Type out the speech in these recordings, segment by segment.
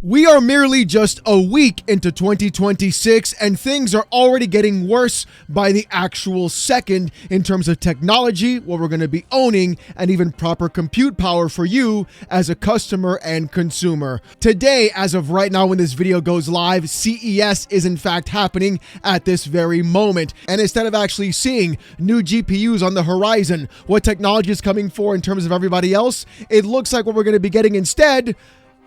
We are merely just a week into 2026 and things are already getting worse by the actual second in terms of technology, what we're going to be owning, and even proper compute power for you as a customer and consumer. Today, as of right now when this video goes live, CES is in fact happening at this very moment. And instead of actually seeing new GPUs on the horizon, what technology is coming for in terms of everybody else, it looks like what we're going to be getting instead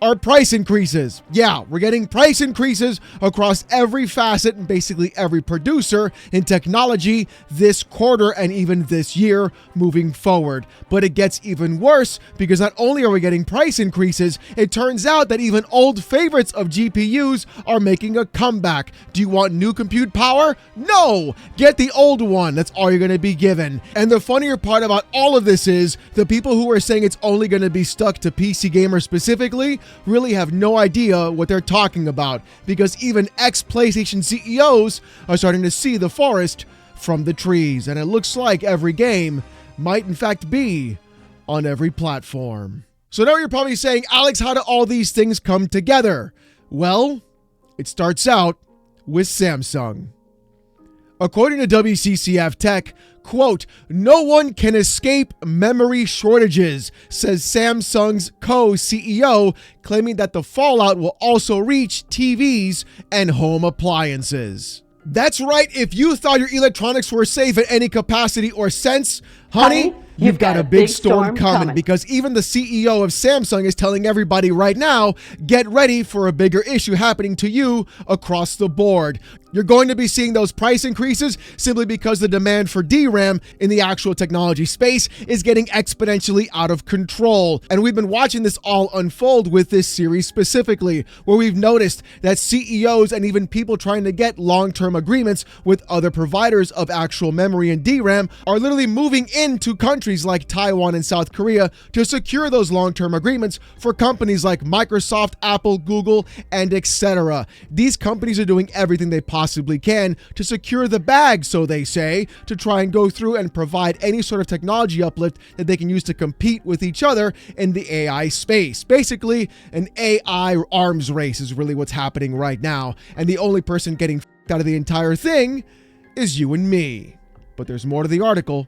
are price increases. Yeah, we're getting price increases across every facet and basically every producer in technology this quarter and even this year moving forward. But it gets even worse because not only are we getting price increases, it turns out that even old favorites of GPUs are making a comeback. Do you want new compute power? No! Get the old one. That's all you're going to be given. And the funnier part about all of this is the people who are saying it's only going to be stuck to PC gamers specifically really have no idea what they're talking about, because even ex-PlayStation CEOs are starting to see the forest from the trees, and it looks like every game might in fact be on every platform. So now you're probably saying, Alex, how do all these things come together? Well, it starts out with Samsung. According to WCCF Tech, quote, "No one can escape memory shortages," says Samsung's co-CEO, claiming that the fallout will also reach TVs and home appliances. That's right, if you thought your electronics were safe at any capacity or sense, honey, you've got a big storm coming, because even the CEO of Samsung is telling everybody right now, get ready for a bigger issue happening to you across the board. You're going to be seeing those price increases simply because the demand for DRAM in the actual technology space is getting exponentially out of control. And we've been watching this all unfold with this series specifically, where we've noticed that CEOs and even people trying to get long-term agreements with other providers of actual memory and DRAM are literally moving into countries like Taiwan and South Korea to secure those long-term agreements for companies like Microsoft, Apple, Google, and etc. These companies are doing everything they possibly can to secure the bag, so they say, to try and go through and provide any sort of technology uplift that they can use to compete with each other in the AI space. Basically, an AI arms race is really what's happening right now, and the only person getting out of the entire thing is you and me. But there's more to the article,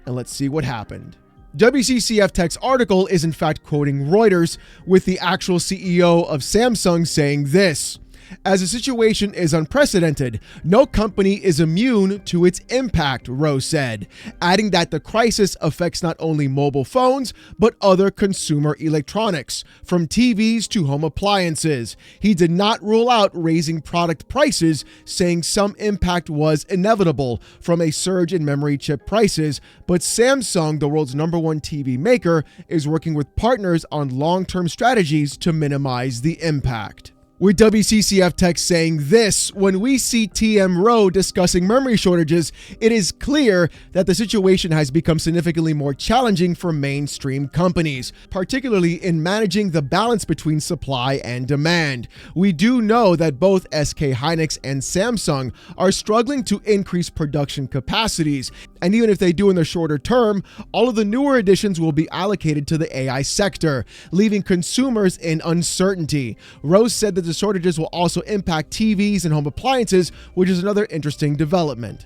and let's see what happened. WCCF Tech's article is in fact quoting Reuters, with the actual CEO of Samsung saying this: "As the situation is unprecedented, no company is immune to its impact," Rose said, adding that the crisis affects not only mobile phones, but other consumer electronics, from TVs to home appliances. He did not rule out raising product prices, saying some impact was inevitable from a surge in memory chip prices, but Samsung, the world's #1 TV maker, is working with partners on long-term strategies to minimize the impact. With WCCF Tech saying this: "When we see TM Rowe discussing memory shortages, it is clear that the situation has become significantly more challenging for mainstream companies, particularly in managing the balance between supply and demand. We do know that both SK Hynix and Samsung are struggling to increase production capacities, and even if they do in the shorter term, all of the newer additions will be allocated to the AI sector, leaving consumers in uncertainty." Rose said that the shortages will also impact TVs and home appliances, which is another interesting development.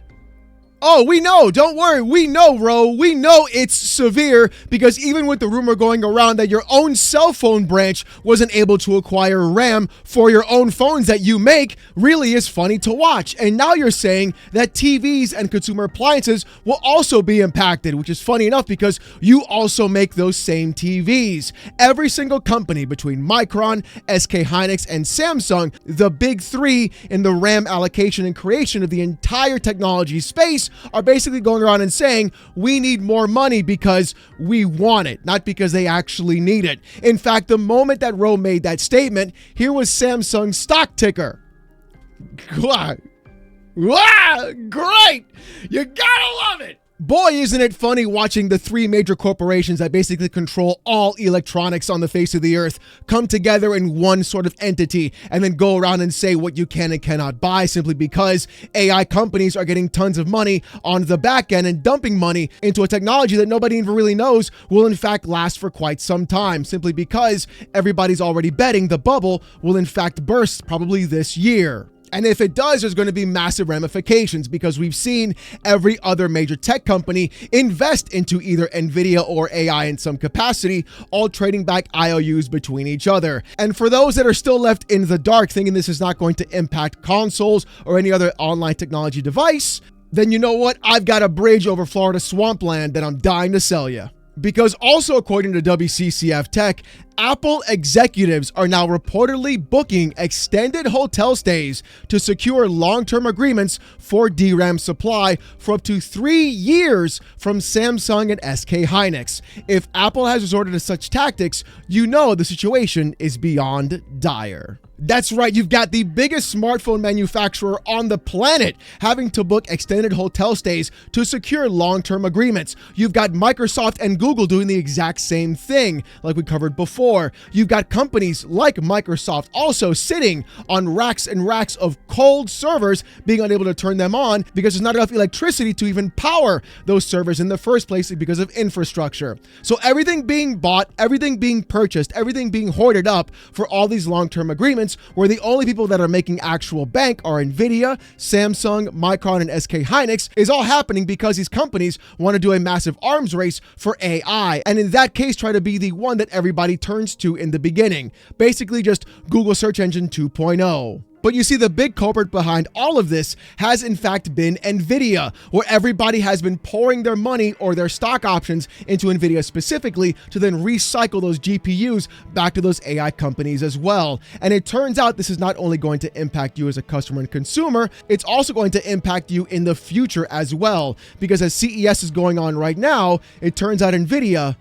Oh, we know. Don't worry. We know, Ro. We know it's severe, because even with the rumor going around that your own cell phone branch wasn't able to acquire RAM for your own phones that you make, really is funny to watch. And now you're saying that TVs and consumer appliances will also be impacted, which is funny enough because you also make those same TVs. Every single company between Micron, SK Hynix, and Samsung, the big three in the RAM allocation and creation of the entire technology space, are basically going around and saying, we need more money because we want it, not because they actually need it. In fact, the moment that Rowe made that statement, here was Samsung's stock ticker. Wow, great! You gotta love it! Boy, isn't it funny watching the three major corporations that basically control all electronics on the face of the earth come together in one sort of entity and then go around and say what you can and cannot buy simply because AI companies are getting tons of money on the back end and dumping money into a technology that nobody even really knows will in fact last for quite some time, simply because everybody's already betting the bubble will in fact burst probably this year. And if it does, there's going to be massive ramifications because we've seen every other major tech company invest into either NVIDIA or AI in some capacity, all trading back IOUs between each other. And for those that are still left in the dark thinking this is not going to impact consoles or any other online technology device, then you know what? I've got a bridge over Florida swampland that I'm dying to sell you. Because also according to WCCF Tech, Apple executives are now reportedly booking extended hotel stays to secure long-term agreements for DRAM supply for up to 3 years from Samsung and SK Hynix. If Apple has resorted to such tactics, you know the situation is beyond dire. That's right, you've got the biggest smartphone manufacturer on the planet having to book extended hotel stays to secure long-term agreements. You've got Microsoft and Google doing the exact same thing, like we covered before. You've got companies like Microsoft also sitting on racks and racks of cold servers, being unable to turn them on because there's not enough electricity to even power those servers in the first place because of infrastructure. So everything being bought, everything being purchased, everything being hoarded up for all these long-term agreements, where the only people that are making actual bank are NVIDIA, Samsung, Micron, and SK Hynix, is all happening because these companies want to do a massive arms race for AI, and in that case try to be the one that everybody turns to in the beginning. Basically just Google Search Engine 2.0. But you see, the big culprit behind all of this has in fact been NVIDIA, where everybody has been pouring their money or their stock options into NVIDIA specifically to then recycle those GPUs back to those AI companies as well. And it turns out this is not only going to impact you as a customer and consumer, it's also going to impact you in the future as well. Because as CES is going on right now, it turns out NVIDIA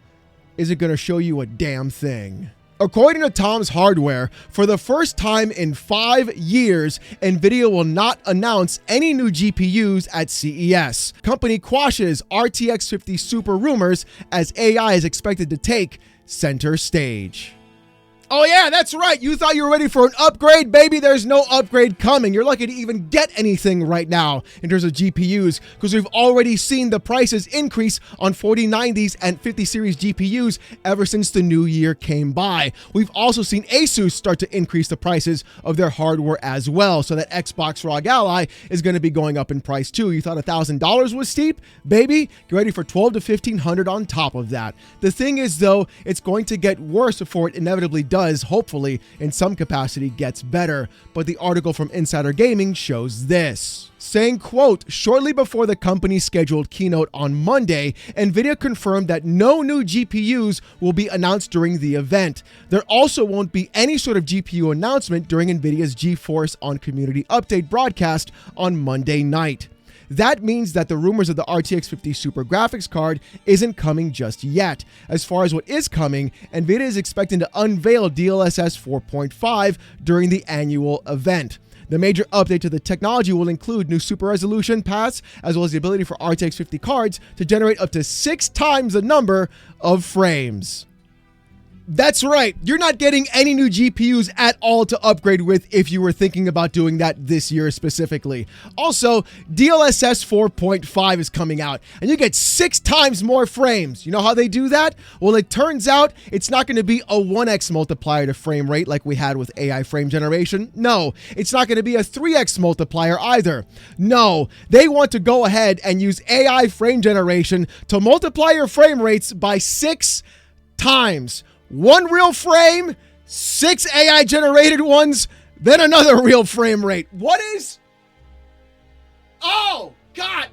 isn't going to show you a damn thing. According to Tom's Hardware, for the first time in 5 years, NVIDIA will not announce any new GPUs at CES. Company quashes RTX 50 Super rumors as AI is expected to take center stage. Oh yeah, that's right. You thought you were ready for an upgrade? Baby, there's no upgrade coming. You're lucky to even get anything right now in terms of GPUs because we've already seen the prices increase on 4090s and 50 series GPUs ever since the new year came by. We've also seen Asus start to increase the prices of their hardware as well, so that Xbox ROG Ally is going to be going up in price too. You thought $1,000 was steep? Baby, get ready for $1,200 to $1,500 on top of that. The thing is though, it's going to get worse before it inevitably does, hopefully in some capacity gets better. But the article from Insider Gaming shows this, saying, quote, shortly before the company's scheduled keynote on Monday, NVIDIA confirmed that no new GPUs will be announced during the event. There also won't be any sort of GPU announcement during NVIDIA's GeForce on Community Update broadcast on Monday night. That means that the rumors of the RTX 50 Super graphics card isn't coming just yet. As far as what is coming, NVIDIA is expecting to unveil DLSS 4.5 during the annual event. The major update to the technology will include new super resolution paths, as well as the ability for RTX 50 cards to generate up to 6 times the number of frames. That's right, you're not getting any new GPUs at all to upgrade with if you were thinking about doing that this year specifically. Also, DLSS 4.5 is coming out, and you get 6 times more frames. You know how they do that? Well, it turns out it's not going to be a 1x multiplier to frame rate like we had with AI frame generation. No, it's not going to be a 3x multiplier either. No, they want to go ahead and use AI frame generation to multiply your frame rates by 6 times. 1 real frame, 6 AI generated ones, then another real frame rate. What is? Oh, God.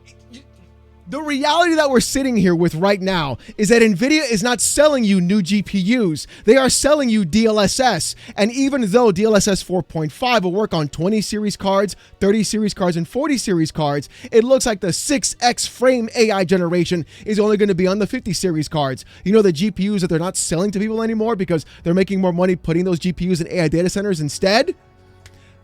The reality that we're sitting here with right now is that NVIDIA is not selling you new GPUs. They are selling you DLSS. And even though DLSS 4.5 will work on 20 series cards, 30 series cards, and 40 series cards, it looks like the 6x frame AI generation is only going to be on the 50 series cards. You know, the GPUs that they're not selling to people anymore because they're making more money putting those GPUs in AI data centers instead?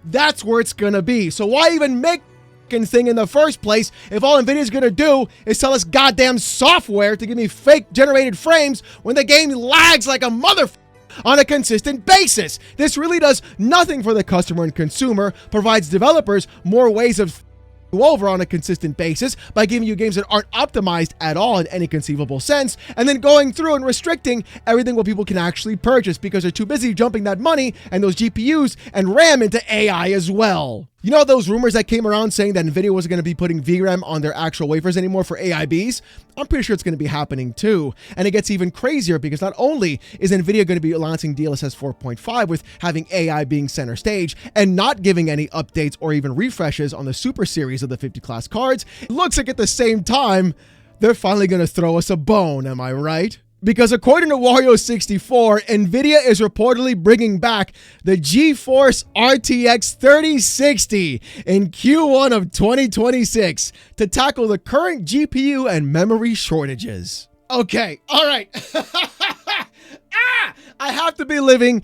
That's where it's going to be. So why even make thing in the first place if all Nvidia's gonna do is sell us goddamn software to give me fake generated frames when the game lags like a motherfucker on a consistent basis. This really does nothing for the customer and consumer, provides developers more ways of over on a consistent basis by giving you games that aren't optimized at all in any conceivable sense, and then going through and restricting everything what people can actually purchase because they're too busy jumping that money and those GPUs and RAM into AI as well. You know those rumors that came around saying that Nvidia wasn't going to be putting VRAM on their actual wafers anymore for AIBs? I'm pretty sure it's going to be happening too. And it gets even crazier because not only is Nvidia going to be launching DLSS 4.5 with having AI being center stage and not giving any updates or even refreshes on the Super Series of the 50 class cards, it looks like at the same time, they're finally going to throw us a bone, am I right? Because according to Wario64, Nvidia is reportedly bringing back the GeForce RTX 3060 in Q1 of 2026 to tackle the current GPU and memory shortages. Okay, all right. I have to be living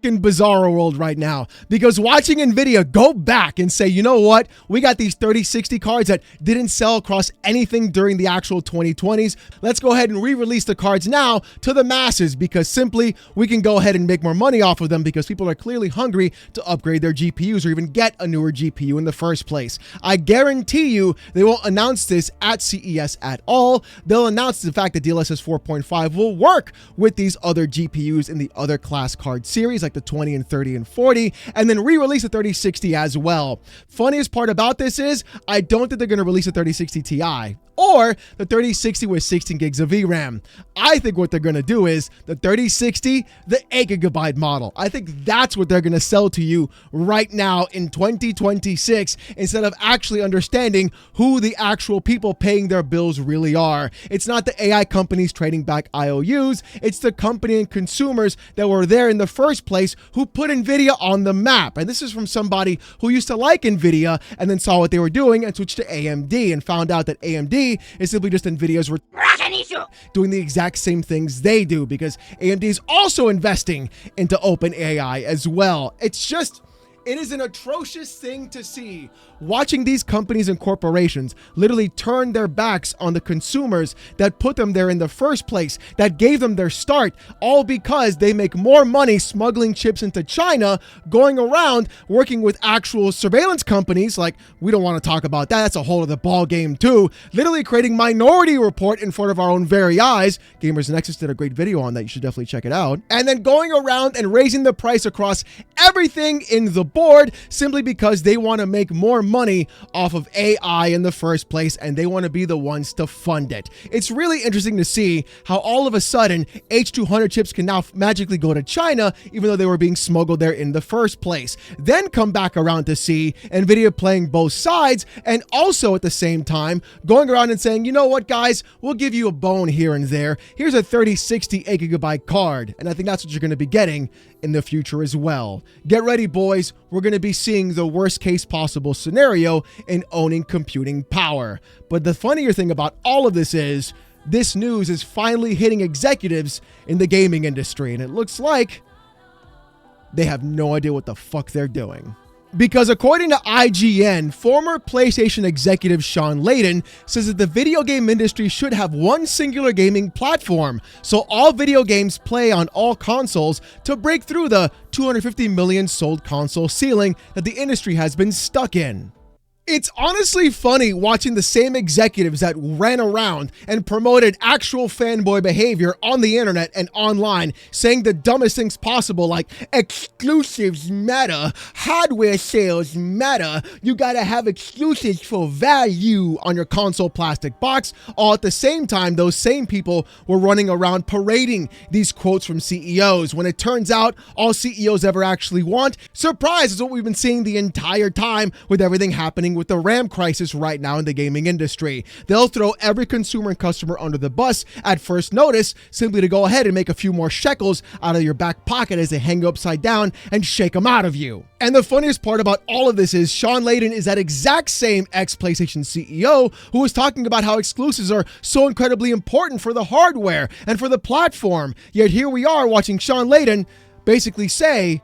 in bizarro world right now because watching Nvidia go back and say, you know what, we got these 3060 cards that didn't sell across anything during the actual 2020s. Let's go ahead and re-release the cards now to the masses because simply we can go ahead and make more money off of them because people are clearly hungry to upgrade their GPUs or even get a newer GPU in the first place. I guarantee you they won't announce this at CES at all. They'll announce the fact that DLSS 4.5 will work with these other GPUs in the other class card series like the 20 and 30 and 40, and then re-release the 3060 as well. Funniest part about this is I don't think they're going to release a 3060 Ti or the 3060 with 16 gigs of VRAM. I think what they're going to do is the 3060, the 8GB model. I think that's what they're going to sell to you right now in 2026 instead of actually understanding who the actual people paying their bills really are. It's not the AI companies trading back IOUs. It's the company and consumers that were there in the first place who put Nvidia on the map. And this is from somebody who used to like Nvidia and then saw what they were doing and switched to AMD and found out that AMD is simply just Nvidia's doing the exact same things they do because AMD is also investing into OpenAI as well. It is an atrocious thing to see watching these companies and corporations literally turn their backs on the consumers that put them there in the first place, that gave them their start, all because they make more money smuggling chips into China, going around working with actual surveillance companies like, we don't want to talk about that, that's a whole other ball game too, literally creating Minority Report in front of our own very eyes. Gamers Nexus did a great video on that, you should definitely check it out. And then going around and raising the price across everything in the board simply because they want to make more money off of AI in the first place and they want to be the ones to fund it. It's really interesting to see how all of a sudden H200 chips can now magically go to China even though they were being smuggled there in the first place. Then come back around to see Nvidia playing both sides and also at the same time going around and saying, you know what guys, we'll give you a bone here and there. Here's a 3060 8GB card. And I think that's what you're going to be getting in the future as well. Get ready, boys. We're going to be seeing the worst case possible scenario in owning computing power. But the funnier thing about all of this is this news is finally hitting executives in the gaming industry, and it looks like they have no idea what the fuck they're doing. Because according to IGN, former PlayStation executive Sean Layden says that the video game industry should have one singular gaming platform, so all video games play on all consoles to break through the 250 million sold console ceiling that the industry has been stuck in. It's honestly funny watching the same executives that ran around and promoted actual fanboy behavior on the internet and online, saying the dumbest things possible like exclusives matter, hardware sales matter, you gotta have exclusives for value on your console plastic box, all at the same time those same people were running around parading these quotes from CEOs when it turns out all CEOs ever actually want, surprise, is what we've been seeing the entire time with everything happening with the RAM crisis right now in the gaming industry. They'll throw every consumer and customer under the bus at first notice simply to go ahead and make a few more shekels out of your back pocket as they hang you upside down and shake them out of you. And the funniest part about all of this is Sean Layden is that exact same ex-PlayStation CEO who was talking about how exclusives are so incredibly important for the hardware and for the platform. Yet here we are watching Sean Layden basically say,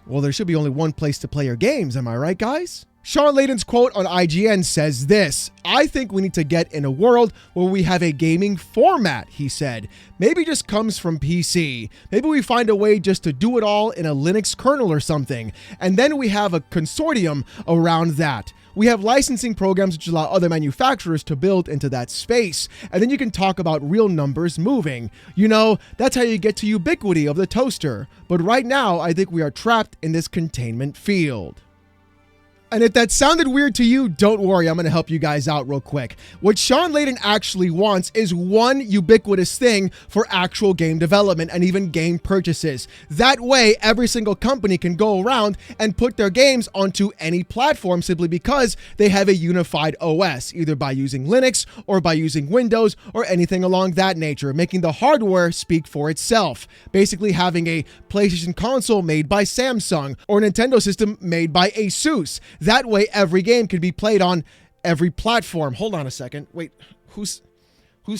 well, there should be only one place to play your games, am I right, guys? Sean Layden's quote on IGN says this: "I think we need to get in a world where we have a gaming format," he said. "Maybe just comes from PC. Maybe we find a way just to do it all in a Linux kernel or something. And then we have a consortium around that. We have licensing programs which allow other manufacturers to build into that space. And then you can talk about real numbers moving. You know, that's how you get to ubiquity of the toaster. But right now, I think we are trapped in this containment field." And if that sounded weird to you, don't worry, I'm going to help you guys out real quick. What Sean Layden actually wants is one ubiquitous thing for actual game development and even game purchases. That way, every single company can go around and put their games onto any platform simply because they have a unified OS, either by using Linux or by using Windows or anything along that nature, making the hardware speak for itself. Basically having a PlayStation console made by Samsung or a Nintendo system made by Asus. That way, every game can be played on every platform. Hold on a second. Wait, who's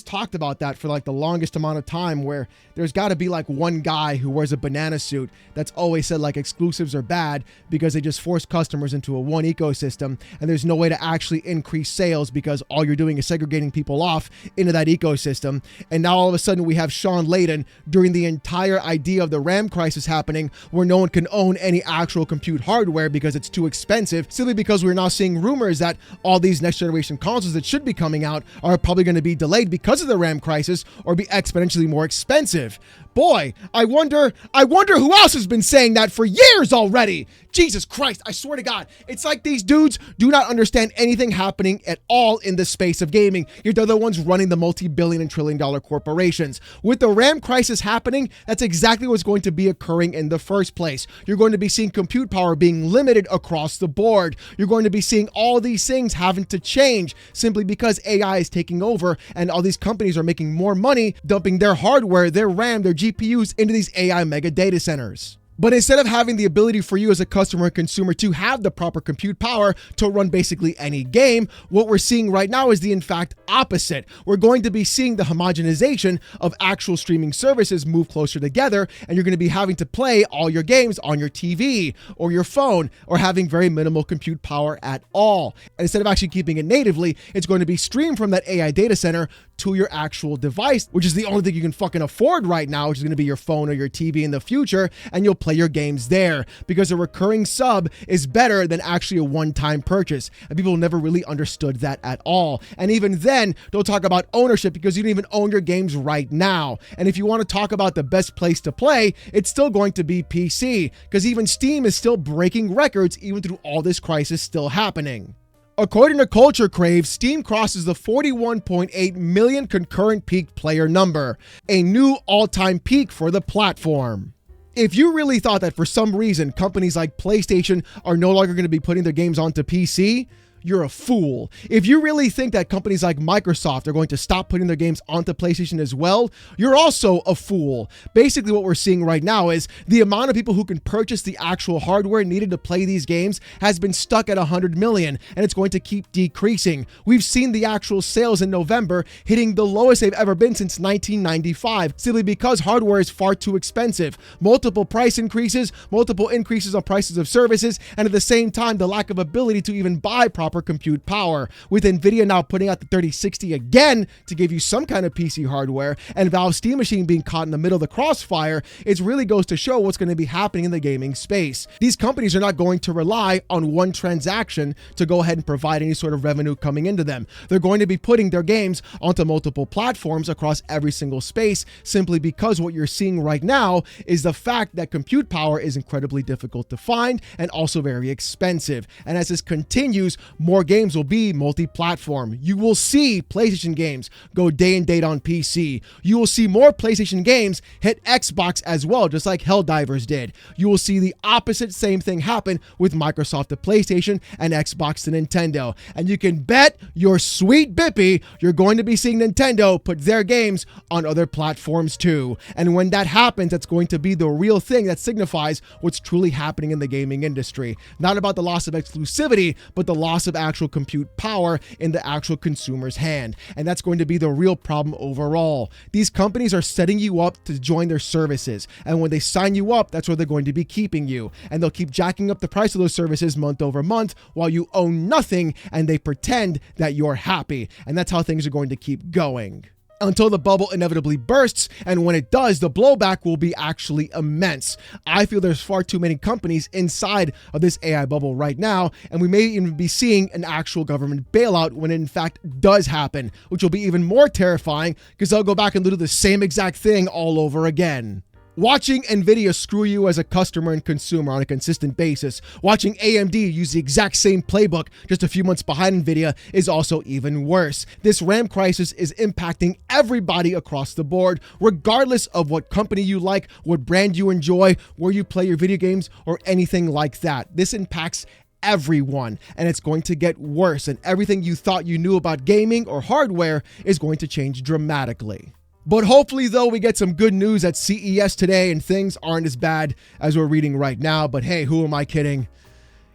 talked about that for like the longest amount of time, where there's got to be like one guy who wears a banana suit that's always said like exclusives are bad because they just force customers into a one ecosystem, and there's no way to actually increase sales because all you're doing is segregating people off into that ecosystem. And now all of a sudden we have Sean Layden during the entire idea of the RAM crisis happening, where no one can own any actual compute hardware because it's too expensive, simply because we're now seeing rumors that all these next generation consoles that should be coming out are probably going to be delayed because of the RAM crisis or be exponentially more expensive. Boy, I wonder who else has been saying that for years already. Jesus Christ, I swear to God, it's like these dudes do not understand anything happening at all in the space of gaming. You're the ones running the multi-billion and trillion-dollar corporations. With the RAM crisis happening, that's exactly what's going to be occurring in the first place. You're going to be seeing compute power being limited across the board. You're going to be seeing all these things having to change simply because AI is taking over and all these companies are making more money dumping their hardware, their RAM, their GPUs into these AI mega data centers. But instead of having the ability for you as a customer and consumer to have the proper compute power to run basically any game, what we're seeing right now is the in fact opposite. We're going to be seeing the homogenization of actual streaming services move closer together, and you're going to be having to play all your games on your TV or your phone or having very minimal compute power at all. And instead of actually keeping it natively, it's going to be streamed from that AI data center to your actual device, which is the only thing you can fucking afford right now, which is going to be your phone or your TV in the future, and you'll play your games there because a recurring sub is better than actually a one-time purchase. And people never really understood that at all. And even then, don't talk about ownership because you don't even own your games right now. And if you want to talk about the best place to play, it's still going to be PC, because even Steam is still breaking records even through all this crisis still happening. According to Culture Crave, Steam crosses the 41.8 million concurrent peak player number, a new all-time peak for the platform. If you really thought that for some reason companies like PlayStation are no longer going to be putting their games onto PC, you're a fool. If you really think that companies like Microsoft are going to stop putting their games onto PlayStation as well, you're also a fool. Basically, what we're seeing right now is the amount of people who can purchase the actual hardware needed to play these games has been stuck at 100 million, and it's going to keep decreasing. We've seen the actual sales in November hitting the lowest they've ever been since 1995, simply because hardware is far too expensive. Multiple price increases, multiple increases on prices of services, and at the same time, the lack of ability to even buy proper compute power. With Nvidia now putting out the 3060 again to give you some kind of PC hardware, and Valve Steam Machine being caught in the middle of the crossfire, it really goes to show what's going to be happening in the gaming space. These companies are not going to rely on one transaction to go ahead and provide any sort of revenue coming into them. They're going to be putting their games onto multiple platforms across every single space, simply because what you're seeing right now is the fact that compute power is incredibly difficult to find and also very expensive. And as this continues, more games will be multi-platform. You will see PlayStation games go day and date on PC. You will see more PlayStation games hit Xbox as well, just like Helldivers did. You will see the opposite same thing happen with Microsoft to PlayStation and Xbox to Nintendo. And you can bet your sweet bippy you're going to be seeing Nintendo put their games on other platforms too. And when that happens, that's going to be the real thing that signifies what's truly happening in the gaming industry. Not about the loss of exclusivity, but the loss of actual compute power in the actual consumer's hand. And that's going to be the real problem overall. These companies are setting you up to join their services. And when they sign you up, that's where they're going to be keeping you. And they'll keep jacking up the price of those services month over month while you own nothing and they pretend that you're happy. And that's how things are going to keep going until the bubble inevitably bursts, and when it does, the blowback will be actually immense. I feel there's far too many companies inside of this AI bubble right now, and we may even be seeing an actual government bailout when it in fact does happen, which will be even more terrifying because they'll go back and do the same exact thing all over again. Watching NVIDIA screw you as a customer and consumer on a consistent basis, watching AMD use the exact same playbook just a few months behind NVIDIA is also even worse. This RAM crisis is impacting everybody across the board, regardless of what company you like, what brand you enjoy, where you play your video games, or anything like that. This impacts everyone, and it's going to get worse, and everything you thought you knew about gaming or hardware is going to change dramatically. But hopefully, though, we get some good news at CES today and things aren't as bad as we're reading right now. But hey, who am I kidding?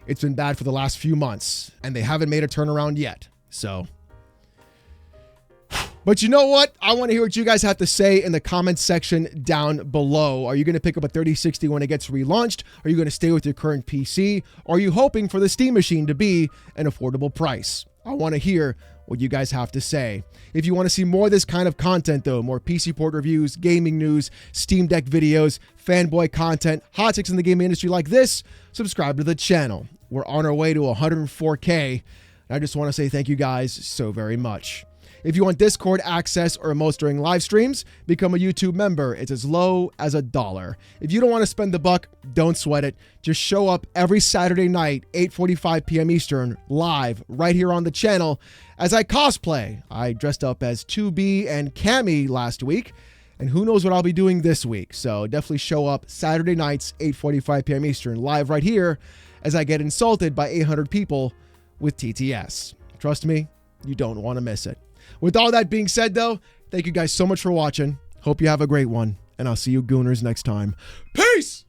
It's been bad for the last few months and they haven't made a turnaround yet. So, but you know what? I want to hear what you guys have to say in the comments section down below. Are you going to pick up a 3060 when it gets relaunched? Are you going to stay with your current PC? Or are you hoping for the Steam Machine to be an affordable price? I want to hear what you guys have to say. If you want to see more of this kind of content, though, more PC port reviews, gaming news, Steam Deck videos, fanboy content, hot takes in the gaming industry like this, subscribe to the channel. We're on our way to 104K, and I just want to say thank you guys so very much. If you want Discord access or emotes during live streams, become a YouTube member. It's as low as $1. If you don't want to spend the buck, don't sweat it. Just show up every Saturday night, 8:45 p.m. Eastern, live right here on the channel as I cosplay. I dressed up as 2B and Cammy last week, and who knows what I'll be doing this week. So definitely show up Saturday nights, 8:45 p.m. Eastern, live right here as I get insulted by 800 people with TTS. Trust me, you don't want to miss it. With all that being said, though, thank you guys so much for watching. Hope you have a great one, and I'll see you gooners next time. Peace!